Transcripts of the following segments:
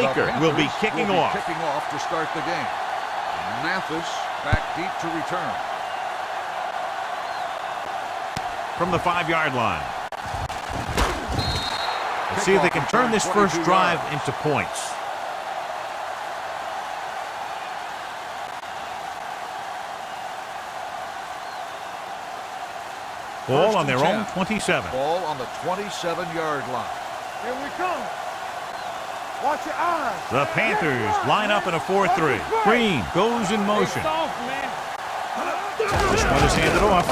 Baker will be kicking off. Kicking off to start the game. Mathis back deep to return. From the 5-yard line. Let's see if they can turn this first drive into points. Ball on their own 27. Ball on the 27-yard line. Here we come. Watch your eyes. The Panthers line up in a 4-3. Green goes in motion. This one is handed off.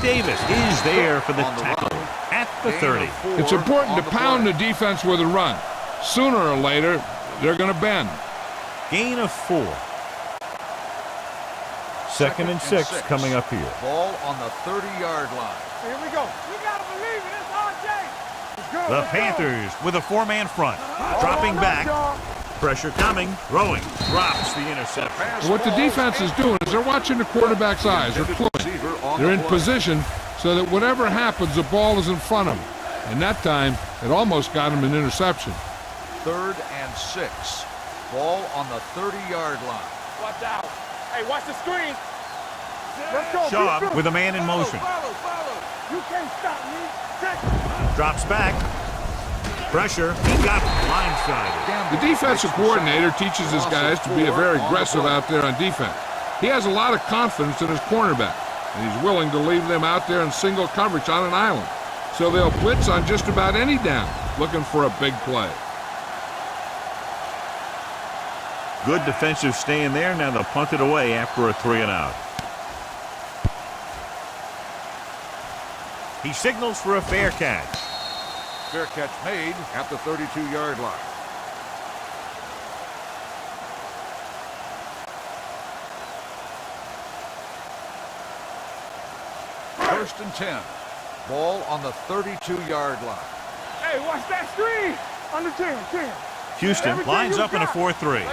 Davis is there for the tackle at the 30. It's important to pound the defense with a run. Sooner or later, they're going to bend. Gain of 4. Second and 6 coming up here. Ball on the 30-yard line. Here we go. We got to believe it. It's RJ. The Panthers with a 4-man front. Dropping back. Pressure coming. Throwing. Drops the interception. What the defense is doing is they're watching the quarterback's eyes. They're close. They're in position so that whatever happens, the ball is in front of them. And that time, it almost got him an interception. 3rd and 6. Ball on the 30-yard line. Watch out. Hey, watch the screen. Let's go. Shaw with a man in motion. Follow. You can't stop me. Drops back. Pressure. He got blindsided. The defensive coordinator teaches his guys to be very aggressive out there on defense. He has a lot of confidence in his cornerback, and he's willing to leave them out there in single coverage on an island. So they'll blitz on just about any down, looking for a big play. Good defensive stand there. Now they'll punt it away after a 3-and-out. He signals for a fair catch. Fair catch made at the 32-yard line. First and 10. Ball on the 32-yard line. Hey, watch that screen. Under 10. Houston lines up in a 4-3.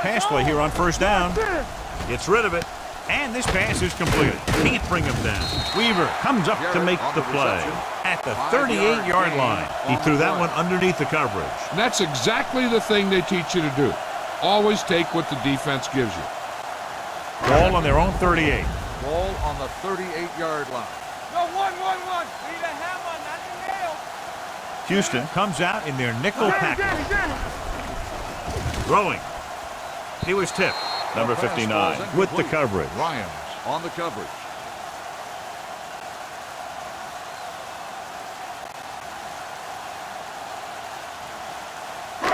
Pass play here on first down. Gets rid of it. And this pass is completed. Can't bring him down. Weaver comes up to make the play at the 38-yard line. He threw that one underneath the coverage. And that's exactly the thing they teach you to do. Always take what the defense gives you. Ball on their own 38. Ball on the 38-yard line. No, 1-1-1. Need a hammer, not a nail. Houston comes out in their nickel package. Throwing. He was tipped. Number 59 with the coverage. Ryans on the coverage.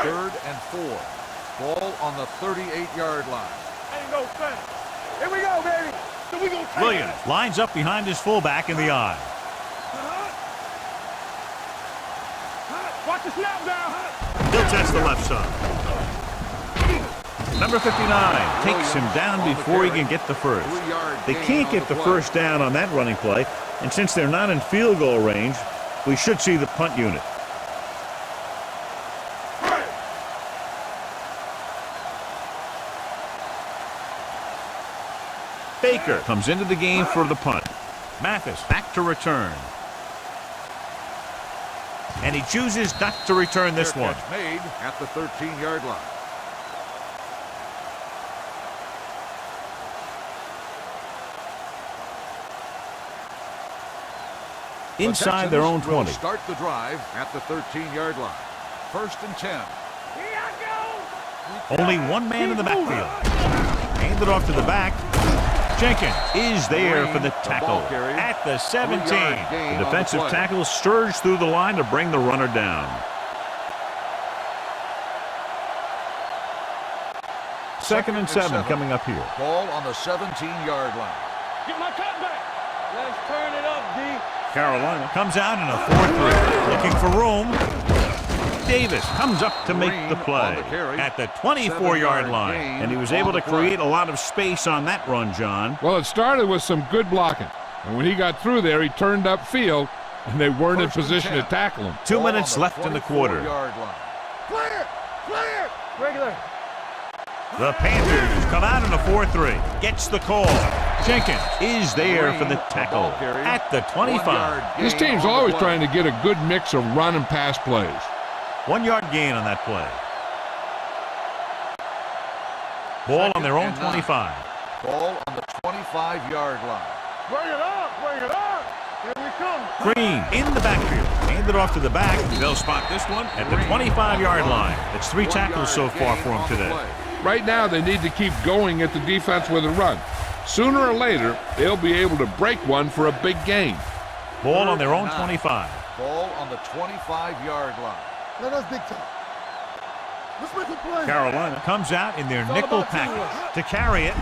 Third and 4. Ball on the 38-yard line. Ain't no thing. Here we go, baby. So we gonna take Williams lines up behind his fullback in the eye. Watch the snap down. He'll test the left side. Number 59 takes him down before he can get the first. They can't get the first down on that running play, and since they're not in field goal range, we should see the punt unit. Baker comes into the game for the punt. Mathis back to return. And he chooses not to return this one. Made at the 13-yard line. Inside their own 20. Start the drive at the 13-yard line. First and 10. Here I go. Only one man in the backfield. Hand it off to the back. Jenkins is there for the tackle at the 17. The defensive tackle surged through the line to bring the runner down. Second and 7 coming up here. Ball on the 17-yard line. Get my cut back. Let's turn it up, D. Carolina comes out in a 4-3. Looking for room. Davis comes up to make the play at the 24-yard line. And he was able to create a lot of space on that run, John. Well, it started with some good blocking. And when he got through there, he turned upfield, and they weren't in position to tackle him. 2 minutes left in the quarter. Clear. Regular. The Panthers come out in a 4-3. Gets the call. Jenkins is there for the tackle at the 25. This team's always trying to get a good mix of run and pass plays. 1 yard gain on that play. Ball on their own 25. Ball on the 25-yard line. Bring it on, bring it on. Here we come. Green in the backfield. Hand it off to the back. They'll spot this one at the 25-yard line. It's 3 tackles so far for him today. Right now, they need to keep going at the defense with a run. Sooner or later, they'll be able to break one for a big gain. Ball on their own 25. Ball on the 25-yard line. Let us big time. Let's make a play. Carolina comes out in their nickel package to carry it.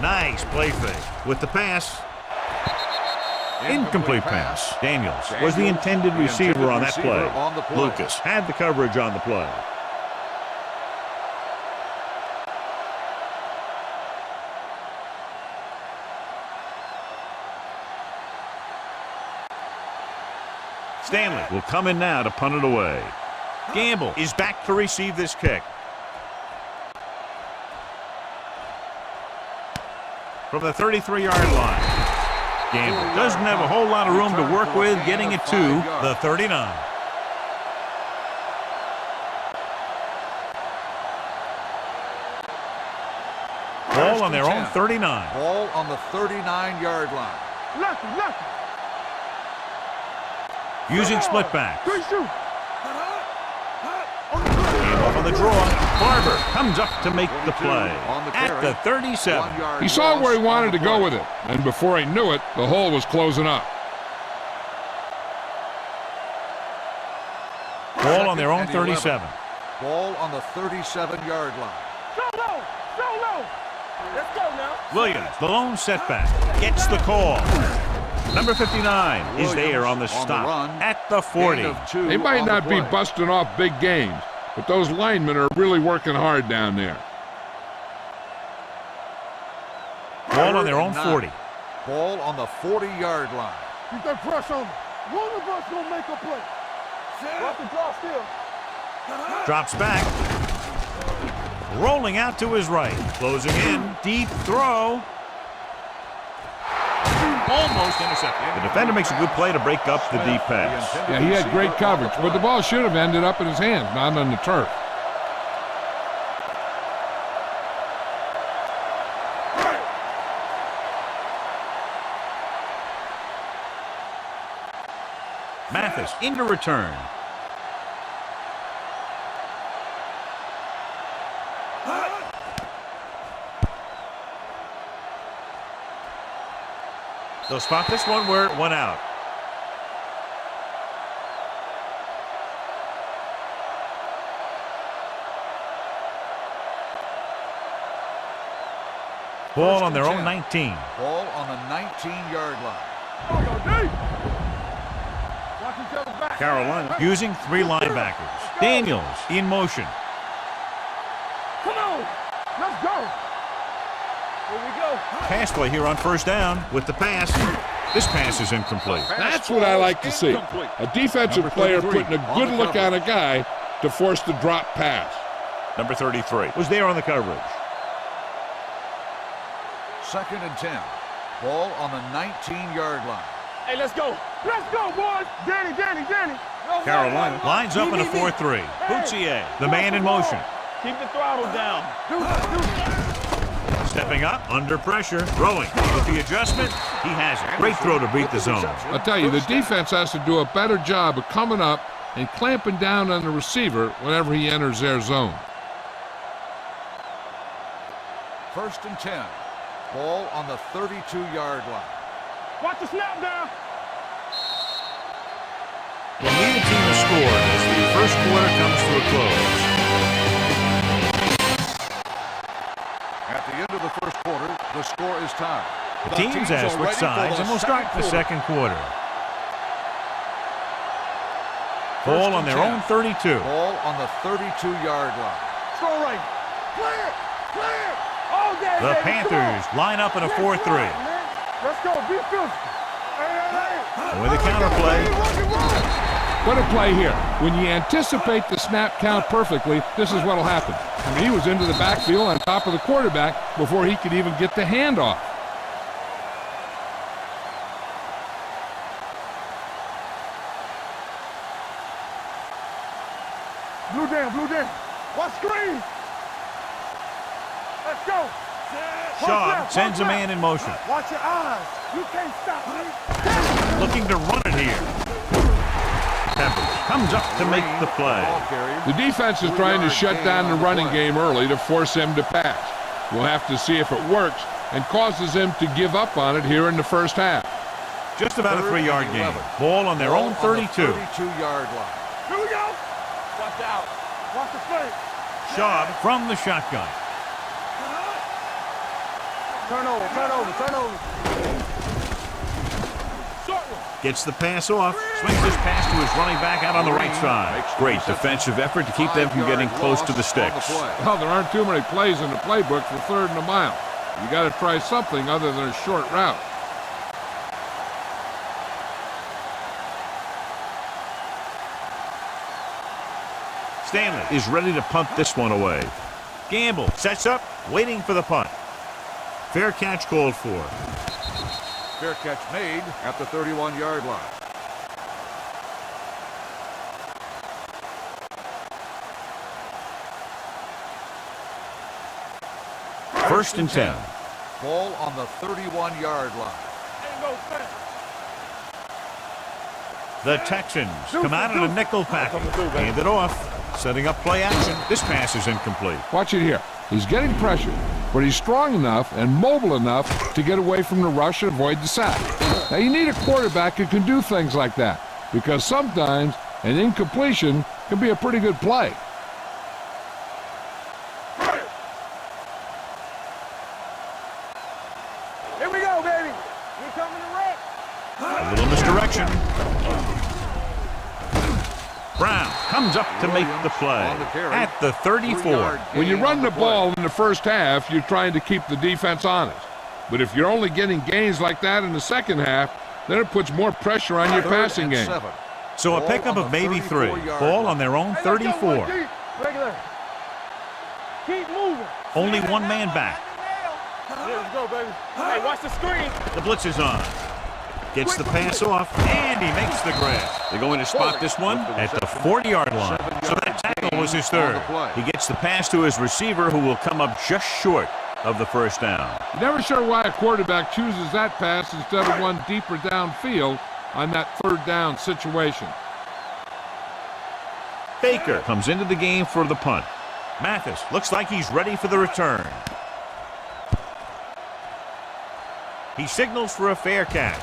Nice play fake with the pass. Incomplete pass. Daniels was the intended receiver on that play. Lucas had the coverage on the play. Stanley will come in now to punt it away. Gamble is back to receive this kick. From the 33-yard line. Gamble doesn't have a whole lot of room to work with, getting it to the 39. Ball on their own 39. Ball on the 39-yard line. Lucky. Using split back. Good shoot. Off on the draw. Barber comes up to make the play at the 37. He saw where he wanted to go with it, and before he knew it, the hole was closing up. Ball on their own 37. Ball on the 37-yard line. So low. Let's go now. Williams, the lone setback, gets the call. Number 59 is there on the stop at the 40. They might not be busting off big games, but those linemen are really working hard down there. Ball on their own 40. Ball on the 40-yard line. Keep that pressure on them. One of us gonna make a play. Watch the draw still. Drops back. Rolling out to his right. Closing in. Deep throw. Almost intercepted. The defender makes a good play to break up the deep pass. Yeah, he had great coverage, but the ball should have ended up in his hands, not on the turf. Mathis into return. They'll spot this one where it went out. Ball on their own 19. Ball on the 19-yard line. Carolina using 3 linebackers. Daniels in motion. Come on. Let's go. Here we go. Pass play here on first down with the pass. This pass is incomplete. That's what I like to see. A defensive player putting a good look on a guy to force the drop pass. Number 33 was there on the coverage. 2nd and 10. Ball on the 19-yard line. Hey, let's go. Let's go, boys. Danny. Carolina lines up in a 4-3. Boutier, the man in motion. Keep the throttle down. Stepping up, under pressure, throwing. With the adjustment, he has it. Great throw to beat the zone. I'll tell you, the defense has to do a better job of coming up and clamping down on the receiver whenever he enters their zone. 1st and 10. Ball on the 32-yard line. Watch the snap down. Well, neither team has scored as the first quarter comes to a close. At the end of the first quarter, the score is tied. The teams have switched sides and will start the second quarter. Ball on their own 32. Ball on the 32-yard line. Throw right. Clear. All day. The Panthers line up in a 4-3. Let's go. Be physical. Hey. With a counter play. What a play here. When you anticipate the snap count perfectly, this is what will happen. I mean, he was into the backfield on top of the quarterback before he could even get the handoff. Blue down. Watch screen. Let's go. Shaw sends a man in motion. Watch your eyes. You can't stop me. Looking to run it here. Peppers comes up to make the play. The defense is trying to shut down the running game early to force him to pass. We'll have to see if it works and causes him to give up on it here in the first half. Just about a 3-yard gain. Ball on their own 32. 32-yard line. Here we go. Watch out. Watch the play. Shaw from the shotgun. Turn over. Short one. Gets the pass off. Swings this pass to his running back out on the right side. Great defensive effort to keep them from getting close to the sticks. Well, there aren't too many plays in the playbook for 3rd and a mile. You got to try something other than a short route. Stanley is ready to punt this one away. Gamble sets up, waiting for the punt. Fair catch called for. Fair catch made at the 31-yard line. First and 10. Ball on the 31-yard line. Ain't no sense. The Texans come out in a nickel package. Hand it off. Setting up play action. This pass is incomplete. Watch it here. He's getting pressure, but he's strong enough and mobile enough to get away from the rush and avoid the sack. Now, you need a quarterback who can do things like that, because sometimes an incompletion can be a pretty good play. Here we go, baby. We coming to wreck. A little misdirection. Brown comes up to make the play at the 34. When you run the ball in the first half, you're trying to keep the defense honest. But if you're only getting gains like that in the second half, then it puts more pressure on your passing game. So a pickup of maybe 3. Ball on their own 34. Regular. Keep moving. Only one man back. Let's go, baby. Hey, watch the screen. The blitz is on. Gets the pass off, and he makes the grab. They're going to spot this one at the 40-yard line. So that tackle was his 3rd. He gets the pass to his receiver, who will come up just short of the first down. You're never sure why a quarterback chooses that pass instead of one deeper downfield on that 3rd down situation. Baker comes into the game for the punt. Mathis looks like he's ready for the return. He signals for a fair catch.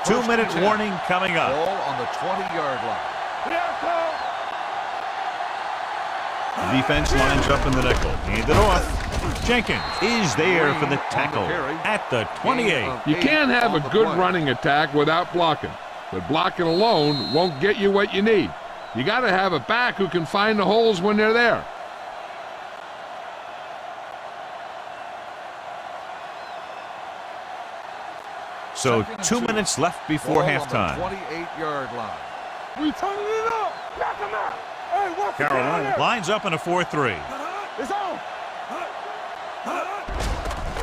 Two-minute warning coming up. Ball on the 20-yard line. The defense lines up in the nickel. Hand it off. Jenkins is there for the tackle at the 28. You can't have a good running attack without blocking, but blocking alone won't get you what you need. You got to have a back who can find the holes when they're there. So 2 minutes left before halftime. 28-yard line. We turning it up. Knock him out. Hey, watch Carolina lines up in a 4-3. It's on.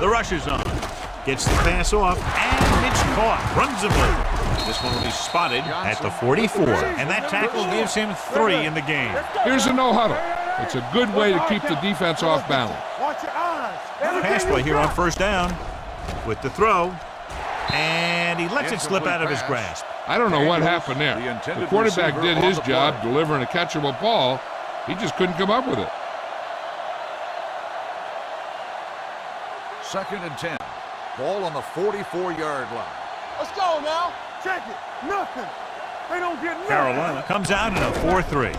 The rush is on. Gets the pass off, and it's caught. Runs him over. This one will be spotted at the 44, and that tackle gives him 3 in the game. Here's a no-huddle. It's a good way to keep the defense off balance. Watch your eyes. Pass play here on first down with the throw, and he lets it slip out of his grasp. I don't know what happened there. The quarterback did his job delivering a catchable ball. He just couldn't come up with it. 2nd and 10. Ball on the 44-yard line. Let's go now. Check it. Nothing. They don't get nothing. Carolina comes out in a 4-3.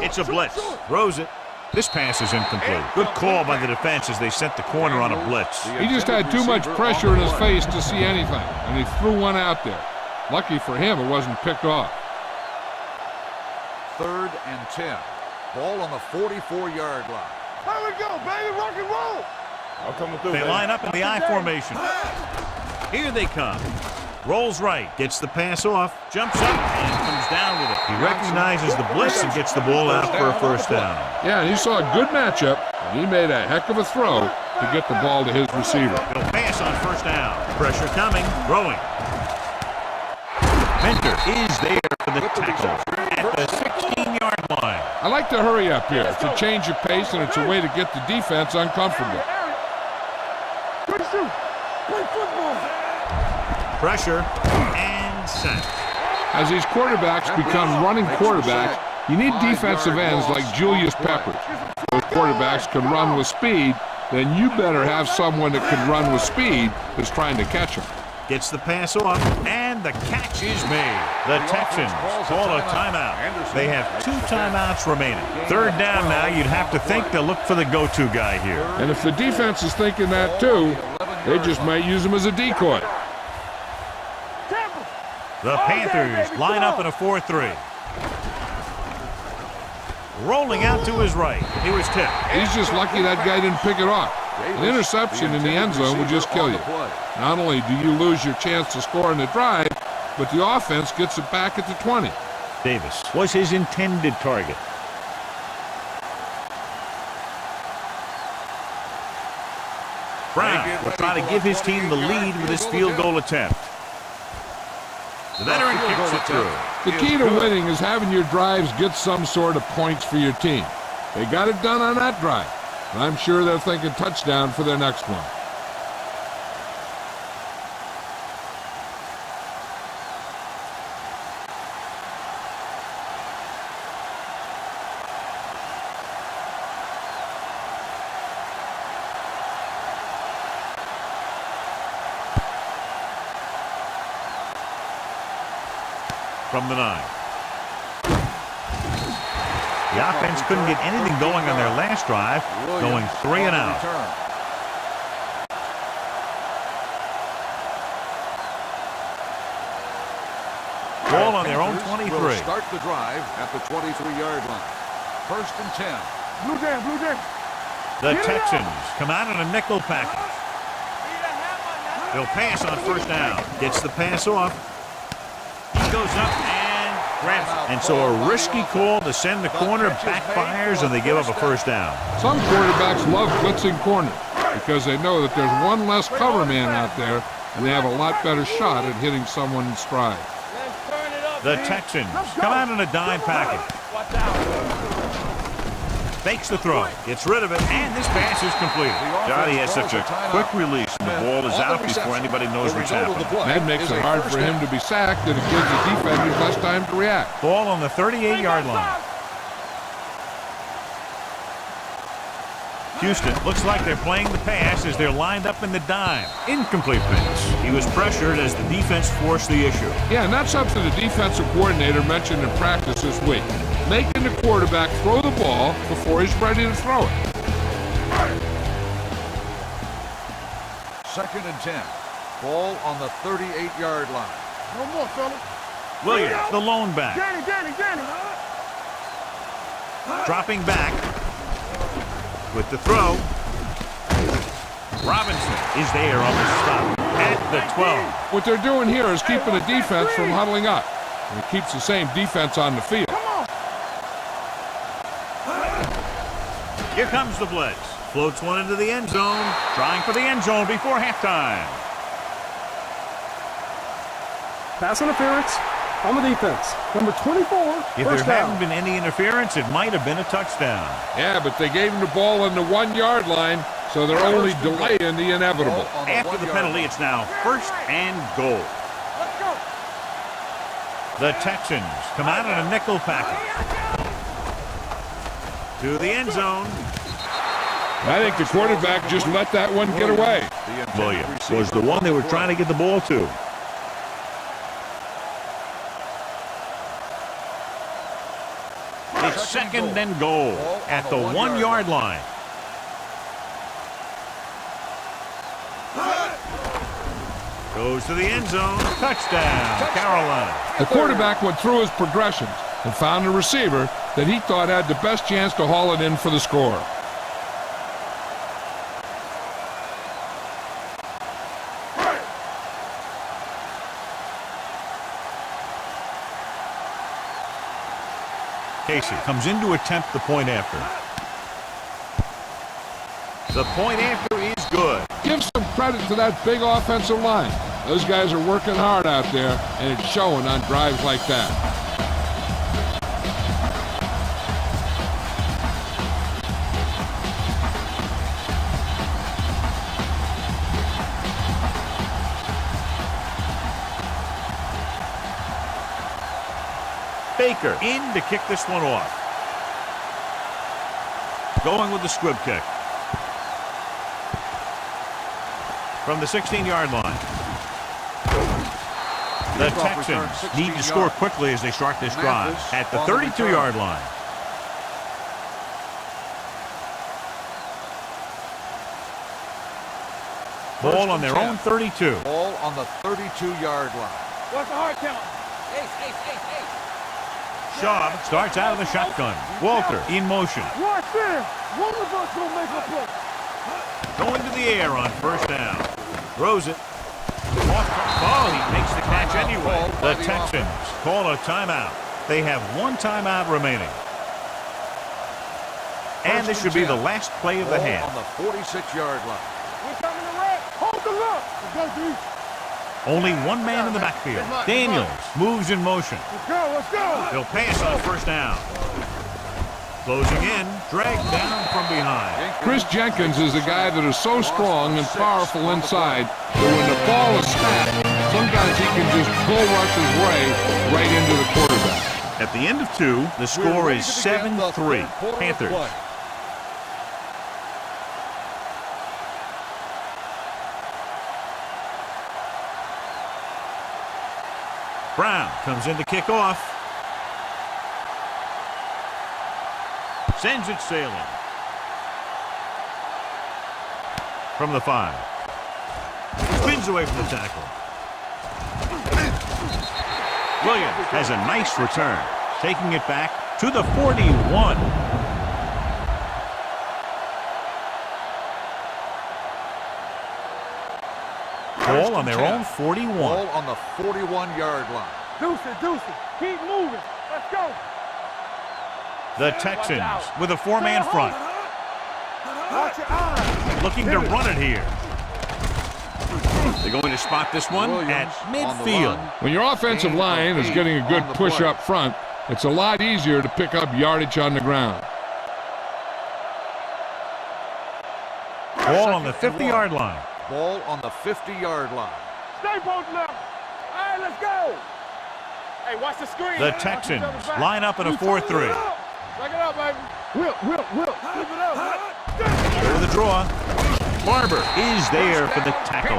It's a blitz. Throws it. This pass is incomplete. Good call by the defense as they set the corner on a blitz. He just had too much pressure in his face to see anything, and he threw one out there. Lucky for him, it wasn't picked off. 3rd and 10. Ball on the 44-yard line. There we go, baby. Rock and roll. I'm coming through. They line up in the I formation. Here they come. Rolls right. Gets the pass off. Jumps up and comes down with it. He recognizes the blitz and gets the ball out for a first down. Yeah, and he saw a good matchup, and he made a heck of a throw to get the ball to his receiver. He'll pass on first down. Pressure coming, throwing. Mentor is there for the tackle at the 16-yard line. I like to hurry up here. It's a change of pace, and it's a way to get the defense uncomfortable. Pressure and sack. As these quarterbacks become running quarterbacks, you need defensive ends like Julius Peppers. Those quarterbacks can run with speed, then you better have someone that can run with speed that's trying to catch them. Gets the pass off, and the catch is made. The Texans call a timeout. They have 2 timeouts remaining. Third down now, you'd have to think they'll look for the go-to guy here. And if the defense is thinking that too, they just might use him as a decoy. The Panthers line up in a 4-3. Rolling out to his right. He was tipped. He's just lucky that guy didn't pick it off. An interception in the end zone would just kill you. Not only do you lose your chance to score in the drive, but the offense gets it back at the 20. Davis was his intended target. Brown will try to give his team the lead with his field goal attempt. The veteran kicks it through. The key to winning is having your drives get some sort of points for your team. They got it done on that drive. And I'm sure they're thinking touchdown for their next one. From the 9. The offense couldn't get anything going on their last drive, going 3 and out. Ball on their own 23. Start the drive at the 23-yard line. First and 10. Blue jam, blue jam. The Texans come out in a nickel package. They'll pass on first down. Gets the pass off. He goes up and grabs it. And so a risky call to send the corner backfires, and they give up a first down. Some quarterbacks love blitzing corners because they know that there's one less cover man out there, and they have a lot better shot at hitting someone in stride. The Texans come out in a dime package. Fakes the throw, gets rid of it, and this pass is completed. Johnny has such a quick release, and the ball is out before anybody knows what's happening. That makes it hard for him to be sacked, and it gives the defenders less time to react. Ball on the 38-yard line. Houston looks like they're playing the pass as they're lined up in the dime. Incomplete pass. He was pressured as the defense forced the issue. Yeah, and that's something the defensive coordinator mentioned in practice this week. Making the quarterback throw the ball before he's ready to throw it. Second and 10. Ball on the 38-yard line. No more, fella. Williams, the lone back. Danny. Dropping back with the throw. Robinson is there on the stop at the 12. What they're doing here is keeping the defense from huddling up. And it keeps the same defense on the field. Here comes the blitz. Floats one into the end zone. Trying for the end zone before halftime. Pass interference on the defense. Number 24, If first there down. hadn't been any interference, it might have been a touchdown. Yeah, but they gave him the ball on the 1-yard line, so they're only delaying the inevitable. After the penalty, it's now first and goal. Let's go. The Texans come out in a nickel package. To the end zone. I think the quarterback just let that one get away. Williams was the one they were trying to get the ball to. It's second and goal at the 1-yard line. Goes to the end zone. Touchdown, Carolina. The quarterback went through his progressions and found a receiver that he thought had the best chance to haul it in for the score. Casey comes in to attempt the point after. The point after is good. Give some credit to that big offensive line. Those guys are working hard out there, and it's showing on drives like that. Baker in to kick this one off. Going with the squib kick. From the 16-yard line. The Texans need to score quickly as they start this drive at the 32-yard line. Ball on their own 32. Ball on the 32-yard line. What's the hard count? Schaub starts out of the shotgun. Walter in motion. Right there. One of us will make a play. Going to the air on first down. Throws it. Oh, he makes the catch anyway. The Texans call a timeout. They have one timeout remaining. And this should be the last play of the half. On the 46-yard line. We're coming to red. Hold the look. Let's go, D. Only one man in the backfield. Daniels moves in motion. Let's go. Let's go. He'll pass on first down. Closing in, dragged down from behind. Chris Jenkins is a guy that is so strong and powerful inside that when the ball is snapped, sometimes he can just bull rush his way right into the quarterback. At the end of 2, the score is 7-3. Panthers. Brown comes in to kick off. Sends it sailing. From the 5. Spins away from the tackle. Williams has a nice return, taking it back to the 41. Ball on their own 41. Ball on the 41-yard line. Deuce it. Keep moving. Let's go. The Texans with a 4-man front. Watch your eyes. Looking to run it here. They're going to spot this one at midfield. When your offensive line is getting a good push up front, it's a lot easier to pick up yardage on the ground. Ball on the 50-yard line. Ball on the 50-yard line. Stay posted up. All right, let's go. Hey, watch the screen. The Texans line up in a 4-3. Back it up, baby. Will. Keep it up. Over the draw. Barber is there for the tackle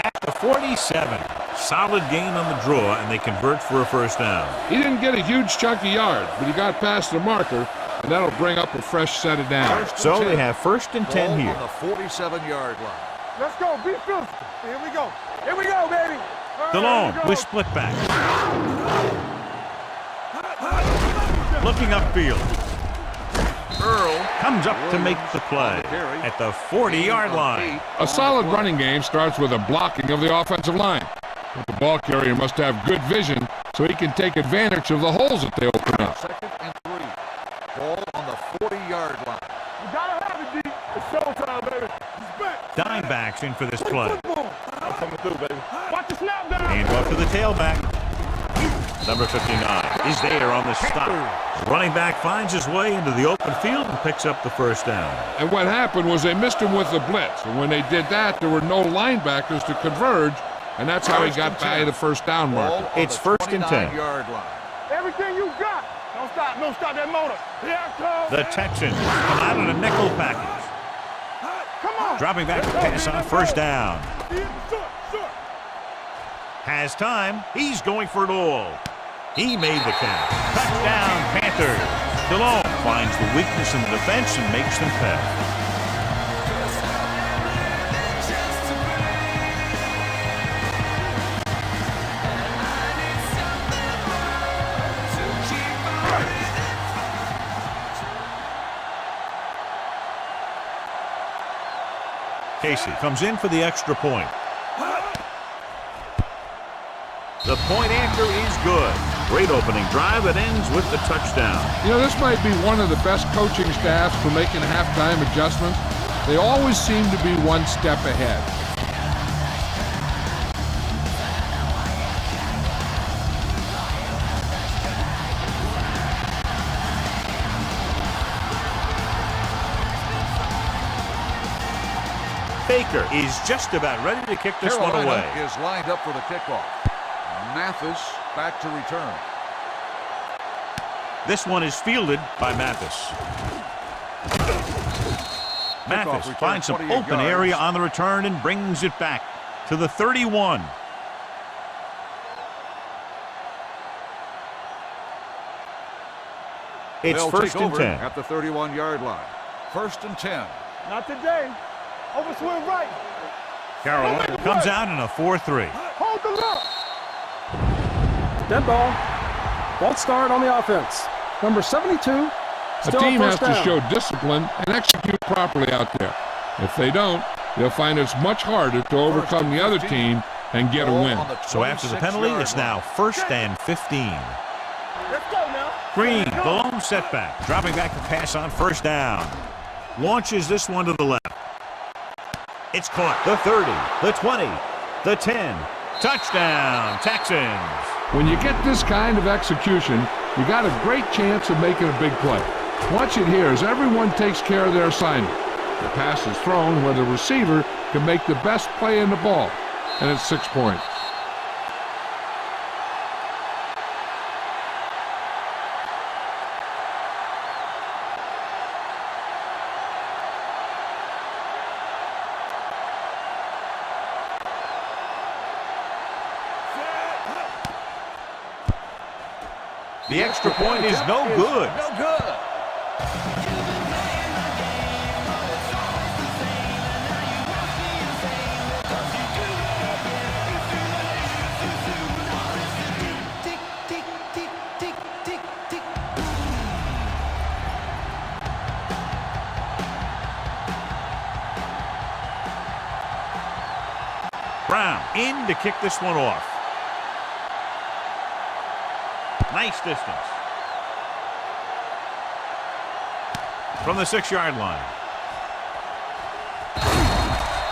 at the 47. Solid gain on the draw, and they convert for a first down. He didn't get a huge chunk of yards, but he got past the marker, and that'll bring up a fresh set of downs. So they have 1st and 10 here. On the 47-yard line. Let's go. Be physical. Here we go. Here we go, baby. DeLone with split back. Looking upfield. Earl comes up to make the play at the 40-yard line. A solid running game starts with a blocking of the offensive line. But the ball carrier must have good vision so he can take advantage of the holes that they open up. 2nd and 3. Ball on the 40-yard line. You gotta have it, D. It's showtime, baby. Dime backs in for this play. I'm coming through, baby. Watch the snap down. And off to the tailback. Number 59 is there on the stop. The running back finds his way into the open field and picks up the first down. And what happened was they missed him with the blitz. And when they did that, there were no linebackers to converge, and that's how he got by the first down marker. It's 1st and 10. Everything you got. Don't stop that motor. Here I come. The Texans come out in a nickel package. Come on. Dropping back to pass on first down. Short. Has time. He's going for it all. He made the catch. Touchdown, Panthers. DeLone finds the weakness in the defense and makes them pay. Casey comes in for the extra point. The point after is good. Great opening drive that ends with the touchdown. You know, this might be one of the best coaching staffs for making halftime adjustments. They always seem to be one step ahead. Baker is just about ready to kick this Carolina one away. is lined up for the kickoff. Mathis back to return. This one is fielded by Mathis. Mathis return, finds some 28 open yards. area on the return and brings it back to the 31. It's They'll first take and over 10. at the 31-yard line. First and 10. Not today. Over swing right. Carolina comes out in a 4-3. Hold the look. Dead ball. False start on the offense. Number 72. A Still team has first to down. show discipline and execute properly out there. If they don't, they'll find it's much harder to overcome the other team and get a Ball win. on the So after the penalty, 26-yard it's now line. first and 15. Let's go now. Green, the lone setback, dropping back to pass on first down. Launches this one to the left. It's caught. The 30, the 20, the 10. Touchdown, Texans. When you get this kind of execution, you got a great chance of making a big play. Watch it here as everyone takes care of their assignment. The pass is thrown where the receiver can make the best play in the ball, and it's 6 points. The extra point is no good. No good. Brown in to kick this one off. Nice distance. From the 6-yard line.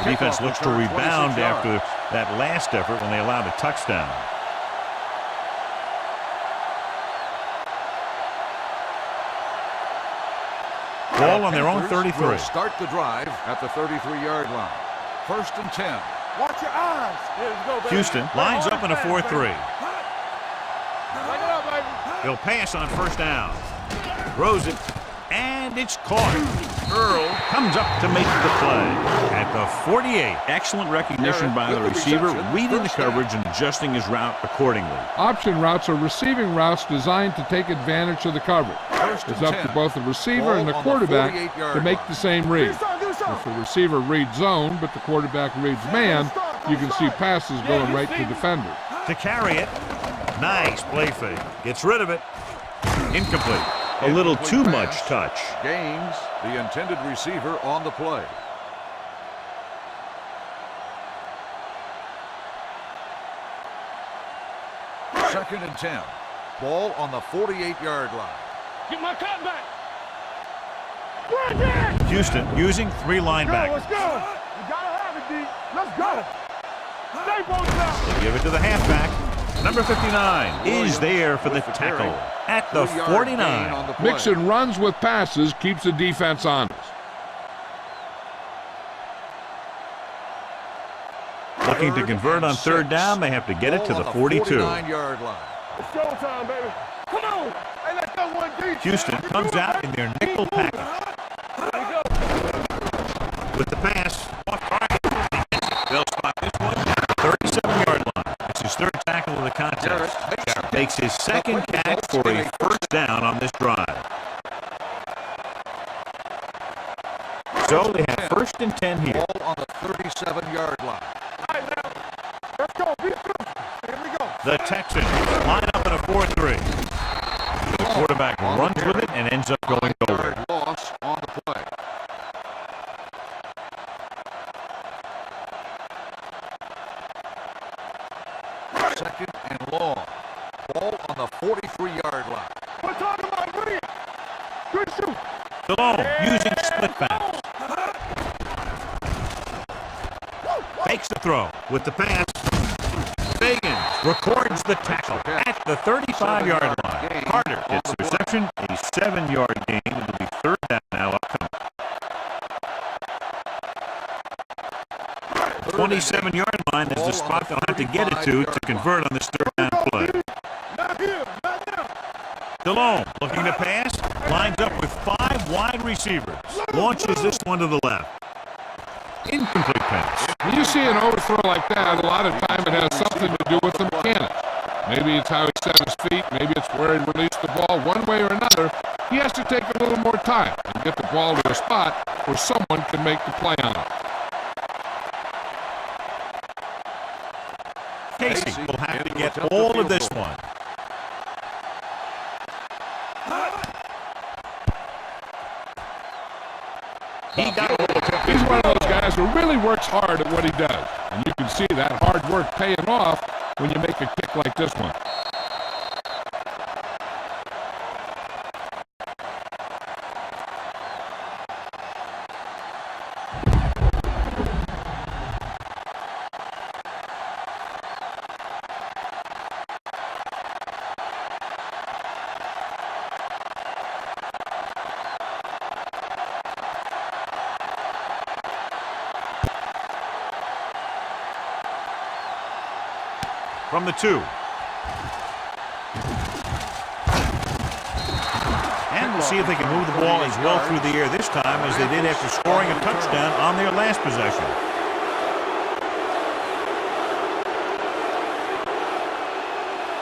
The defense looks to rebound after that last effort when they allowed a touchdown. Ball on their own Panthers 33. will start the drive at the 33-yard line. First and 10. Watch your eyes. Here we go, baby. Houston lines up in a 4-3. Back it up, baby. He'll pass on first down. Throws it, and it's caught. Earl comes up to make the play at the 48. Excellent recognition by the receiver, reading the coverage and adjusting his route accordingly. Option routes are receiving routes designed to take advantage of the coverage. First It's and up 10. to both the receiver Ball and the on the quarterback 48-yard to make line. the same read. Do something, do If something. the receiver reads zone, but the quarterback reads man, you can see passes going right to defenders. To carry it, nice play fake. Gets rid of it. Incomplete. A little too much touch. Gains the intended receiver on the play. Second and 10. Ball on the 48-yard line. Get my cut back. Right there. Houston using 3 Go, linebackers. let's go. You gotta have it, D. Let's go. Stay both out. They give it to the halfback. Number 59 is there for the tackle at the 3-yard gain 49. on the play. Mixing runs with passes keeps the defense honest. Looking to convert on third down, they have to get it to Ball the on 42. 49-yard line. It's showtime, baby. Come on. Hey, let's go one deep. Houston comes out in their nickel package. There we go. With the pass, they'll spot this one at the 37-yard line. It's his third tackle of the contest. Garrett makes his second catch for a first down on this drive. So they have first and 10 here. Ball on the 37-yard line. All right, now. Let's go. Be good. Here we go. The Texans line up in a 4-3. The quarterback runs with it and ends up going over. Yard loss on the play. Second and long. Ball on the Stallone using split pass. Fakes the throw with the pass. Fagan records the tackle at the 35-yard line. Carter gets the reception, a 7-yard gain. It'll be third down now upcoming. 27-yard line is the spot they'll have to get it to convert on this third down play. Stallone looking to pass, lines up with 5 wide receivers. Launches this one to the left. Incomplete pass. When you see an overthrow like that, a lot of time it has something to do with the mechanics. Maybe it's how he set his feet. Maybe it's where he released the ball. One way or another, he has to take a little more time and get the ball to a spot where someone can make the play on it. Casey will have to get all of this one. He's one of those guys who really works hard at what he does. And you can see that hard work paying off when you make a kick like this one. From the 2. And we'll see if they can move the ball as well through the air this time as they did after scoring a touchdown on their last possession.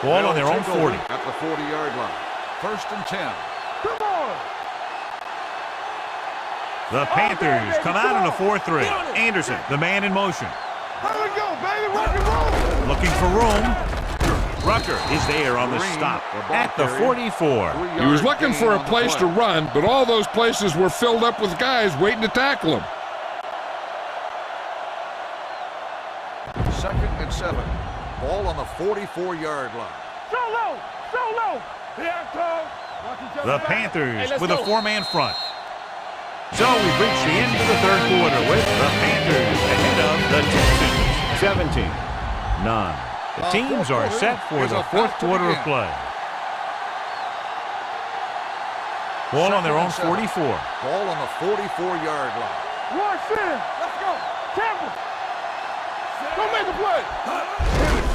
Ball on their own 40. At the 40-yard line. 1st and 10. Come on! The Panthers come out in a 4-3. Anderson, the man in motion. Here we go, baby! Rock and roll! Looking for room. Rucker is there on the stop at the 44. He was looking for a place to run, but all those places were filled up with guys waiting to tackle him. 2nd and 7. Ball on the 44-yard line. So low! So low! Here it comes! Watch each other The back. Panthers Hey, with a let's go. 4-man front. So we've reached the end of the third quarter with the Panthers ahead of the Texans. 17-9. The teams are set for the fourth quarter of play. Ball on their own 44. Ball on the 44-yard line. One sin! Let's go! Campbell! Go make a play!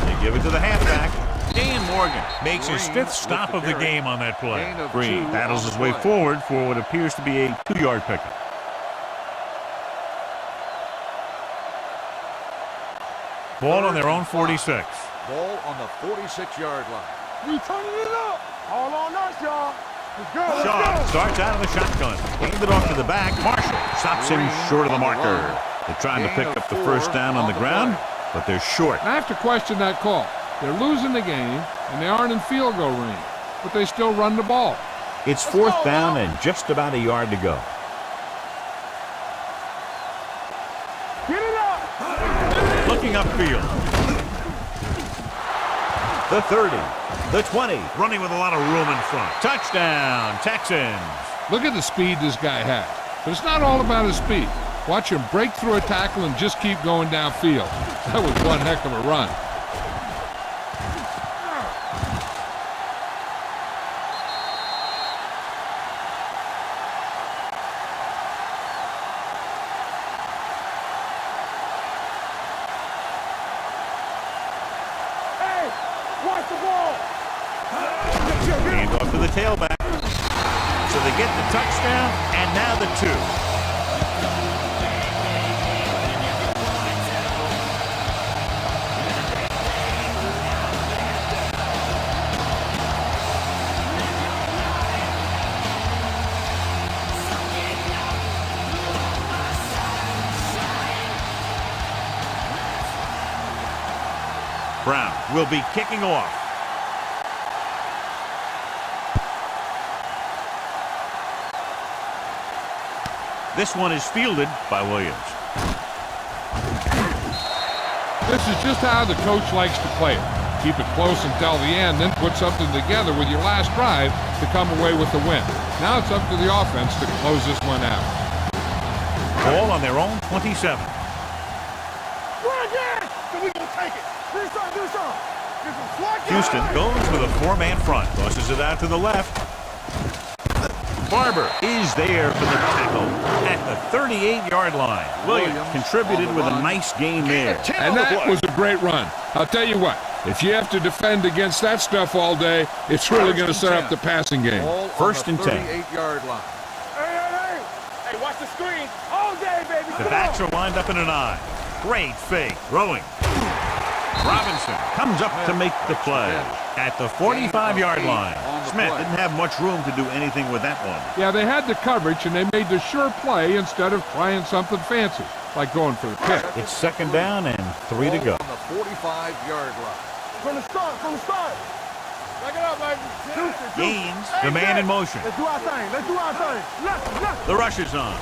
They give it to the halfback. Dan Morgan makes his 5th stop of the game on that play. Green battles his way forward for what appears to be a 2-yard pickup. Ball on their own 46. Ball on the 46-yard line. We turning it up! All on us, y'all! Let's go! Let's Shaw go! starts out of the shotgun. Handed off to the back. Marshall stops him short of the marker. They're trying to pick up the first down on the ground, but they're short. I have to question that call. They're losing the game, and they aren't in field goal range, but they still run the ball. It's 4th down and just about a yard to go. Get it up! Looking upfield. The 30, the 20, running with a lot of room in front. Touchdown, Texans. Look at the speed this guy has. But it's not all about his speed. Watch him break through a tackle and just keep going downfield. That was one heck of a run. Watch the ball! Hand off to the tailback. So they get the touchdown, and now the 2. Brown will be kicking off. This one is fielded by Williams. This is just how the coach likes to play it. keep it close until the end, then put something together with your last drive to come away with the win. Now it's up to the offense to close this one out. Ball on their own 27. Houston goes with a four-man front. Tosses it out to the left. Barber is there for the tackle at the 38-yard line. Williams contributed with a nice game there. And that was a great run. I'll tell you what, if you have to defend against that stuff all day, it's really going to set up the passing game. First and 10. 38-yard line. Hey, watch the screen. All day, baby. The backs are lined up in an I. Great fake. Throwing. Robinson comes up to make the play at the 45-yard line. Smith didn't have much room to do anything with that one. Yeah, they had the coverage, and they made the sure play instead of trying something fancy, like going for the pick. It's second down and 3 to go. On the 45-yard line. From the start. Back it up, baby. Gaines, the man in motion. Let's do our thing. Left. The rush is on.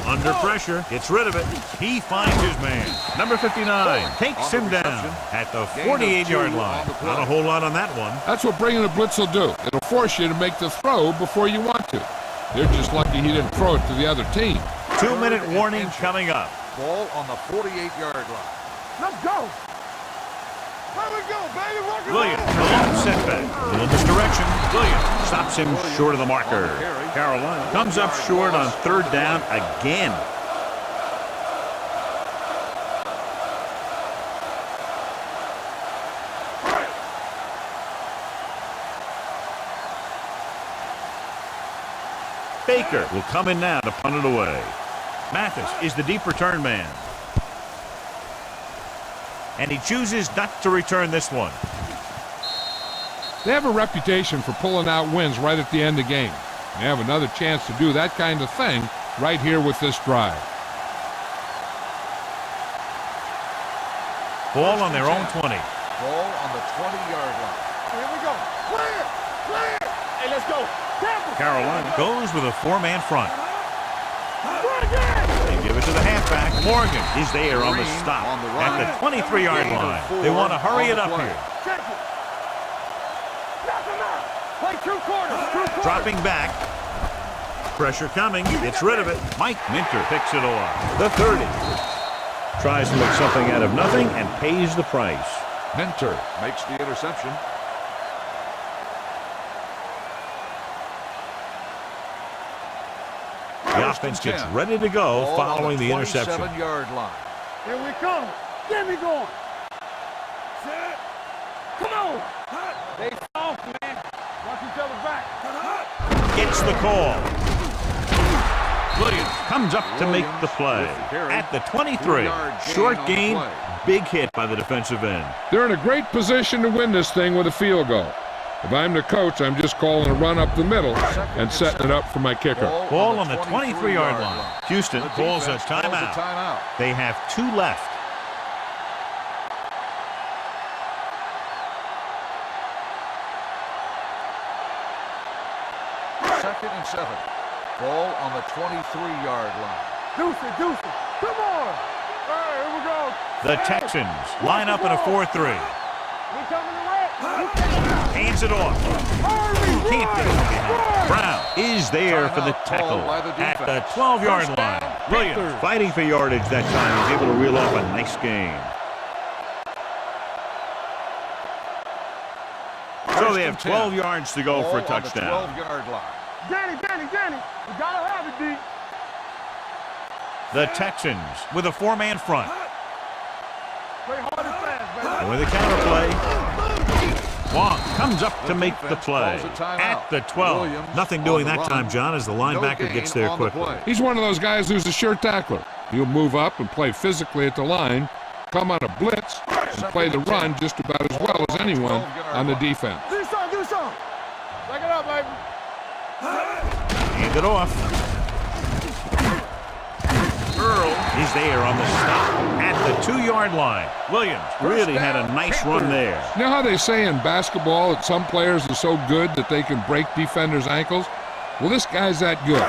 Under pressure, gets rid of it. He finds his man. Number 59 takes him down at the 48-yard line. Not a whole lot on that one. That's what bringing a blitz will do. It'll force you to make the throw before you want to. They're just lucky he didn't throw it to the other team. 2-minute warning coming up. Ball on the 48-yard line. Let's go. Here we go, baby. Rock and Williams, roll. a long setback. Little misdirection. Williams stops him short of the marker. Carolina comes up short on third down again. Baker will come in now to punt it away. Mathis is the deep return man. And he chooses not to return this one. They have a reputation for pulling out wins right at the end of games. They have another chance to do that kind of thing right here with this drive. Ball on their own 20. Ball on the 20-yard line. Here we go. Clear. Hey, let's go. Carolina goes with a four-man front. They give it to the halfback. Morgan is there on the stop at the 23-yard line. They want to hurry it up here. Play true quarters. Dropping back. Pressure coming. Gets rid of it. Mike Minter picks it off. The 30. Tries to make something out of nothing and pays the price. Minter makes the interception. The offense gets ready to go following the interception. 27-yard line. Here we come. Get me going. Set. Come on. They soft, man. Watch each other back. Gets the call. Williams comes up to make the play at the 23. Short gain, big hit by the defensive end. They're in a great position to win this thing with a field goal. If I'm the coach, I'm just calling a run up the middle and setting it up for my kicker. Ball on the 23-yard line. Houston calls a timeout. They have 2 left. Second and 7. Ball on the 23-yard line. Deuce it. Come on. All right, here we go. The Texans line up in a 4-3. We coming to red. Hands it off. Can't get it behind. Brown is there for the tackle at the 12-yard line. Williams fighting for yardage that time. He's able to reel off a nice gain. So they have 12 yards to go for a touchdown. 12-yard line. Danny. We gotta have it, D. The Texans with a 4-man front. Play hard and fast, baby. With a counter play. Wong comes up to make the play at the 12. Nothing doing that time, John, as the linebacker gets there quickly. He's one of those guys who's a sure tackler. He'll move up and play physically at the line, come on a blitz, and play the run just about as well as anyone on the defense. Do something. Back it up, baby. Hand it off. Earl is there on the stop at the 2-yard line. Williams really had a nice run there. You know how they say in basketball that some players are so good that they can break defenders' ankles? Well, this guy's that good.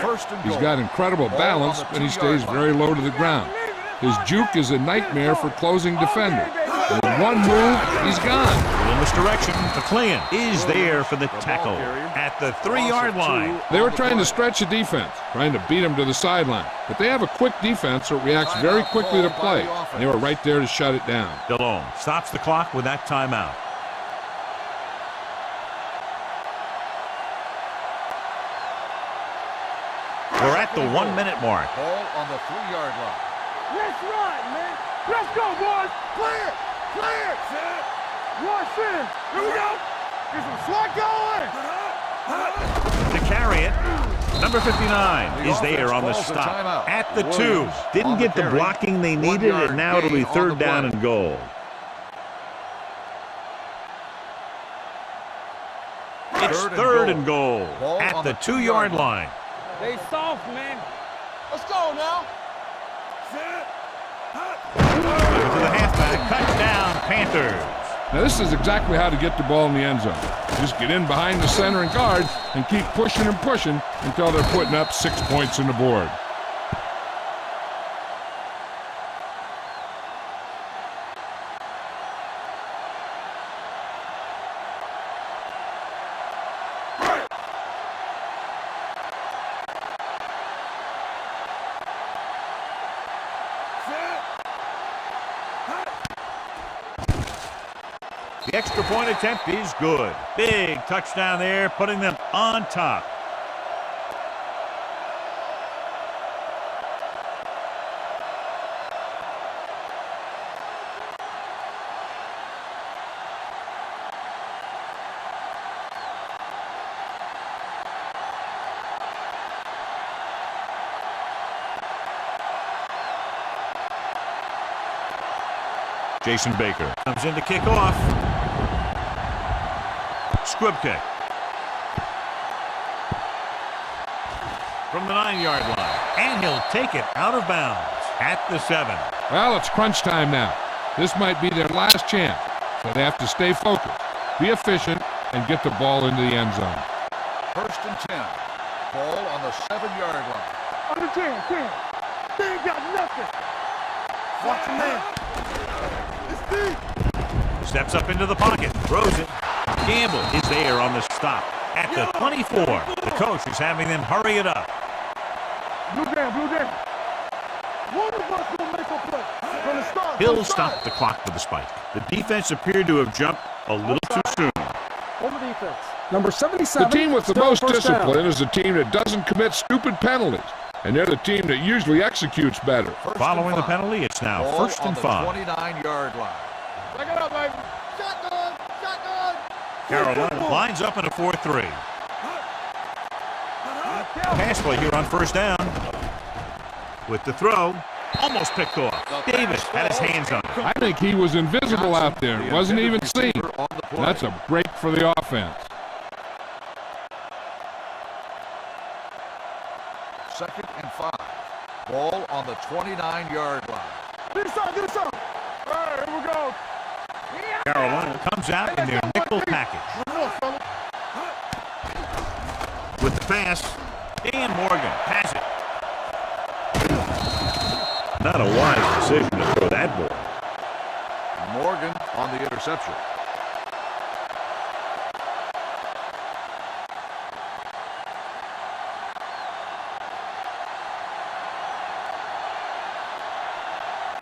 He's got incredible balance, and he stays very low to the ground. His juke is a nightmare for closing defenders. And when one move, he's gone. A little misdirection. McClain is there for the tackle at the 3-yard line. They were trying to stretch the defense, trying to beat him to the sideline. But they have a quick defense that reacts very quickly to play. And they were right there to shut it down. DeLone stops the clock with that timeout. We're at the 1-minute mark. Ball on the 3-yard line. Let's run, man. Let's go, boys. Clear. Clear. Set. Rush in. Here we go. Get some slot going. To carry it, number 59 is there on the stop at the 2. Didn't get the blocking they needed, and now it'll be 3rd down and goal. It's 3rd and goal at the 2-yard line. They soft, man. Let's go now. To the halfback, touchdown, Panthers. Now this is exactly how to get the ball in the end zone. Just get in behind the center and guard and keep pushing and pushing until they're putting up 6 points on the board. The extra point attempt is good. Big touchdown there, putting them on top. Jason Baker comes in to kick off. Squib kick. From the 9-yard line. And he'll take it out of bounds at the 7. Well, it's crunch time now. This might be their last chance, so they have to stay focused, be efficient, and get the ball into the end zone. 1st and 10. Ball on the 7-yard line. Under 10. They ain't got nothing. Watch the man. It's deep. Steps up into the pocket. Throws it. Gamble is there on the stop at the 24. The coach is having them hurry it up. Blue down. One of us will make a play. From the start. He'll stop the clock with the spike. The defense appeared to have jumped a little too soon. On the defense. Number 77. The team with the still most first down. discipline is the team that doesn't commit stupid penalties. And they're the team that usually executes better. Following the penalty, it's now Ball 1st and on the 5. 29-yard line. Back it up, baby. Shotgun. Carolina lines up in a 4-3. Pass play here on 1st down. With the throw, almost picked off. Davis had his hands on it. I think he was invisible out there. Wasn't even seen. That's a break for the offense. 2nd and 5. Ball on the 29-yard line. Do something. All right, here we go. Carolina comes out in their nickel package. With the pass, Dan Morgan has it. Not a wise decision to throw that ball. Morgan on the interception.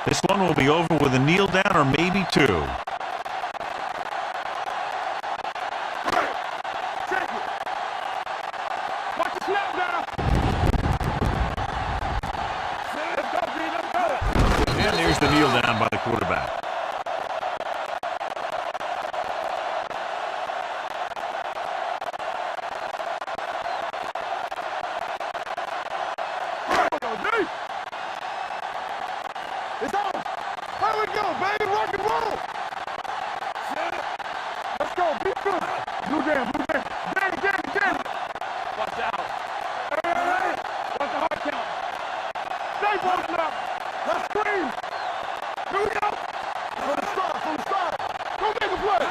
This one will be over with a kneel down or maybe 2. Watch the snap now. Let's go. And there's the kneel down by the quarterback. It's on. Here we go, baby. Rock and roll. Let's go. Be good. Blue down. Damn. Watch out. Hey. Watch the hard count. Stay posted up. Let's scream. Here we go. From the start. Go make a play.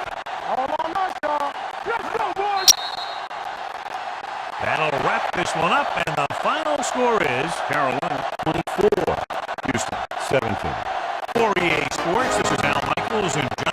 All on us, y'all. Let's go, boys. That'll wrap this one up, and the final score is Carolina 24, Houston 17. For EA Sports, this is Al Michaels and John.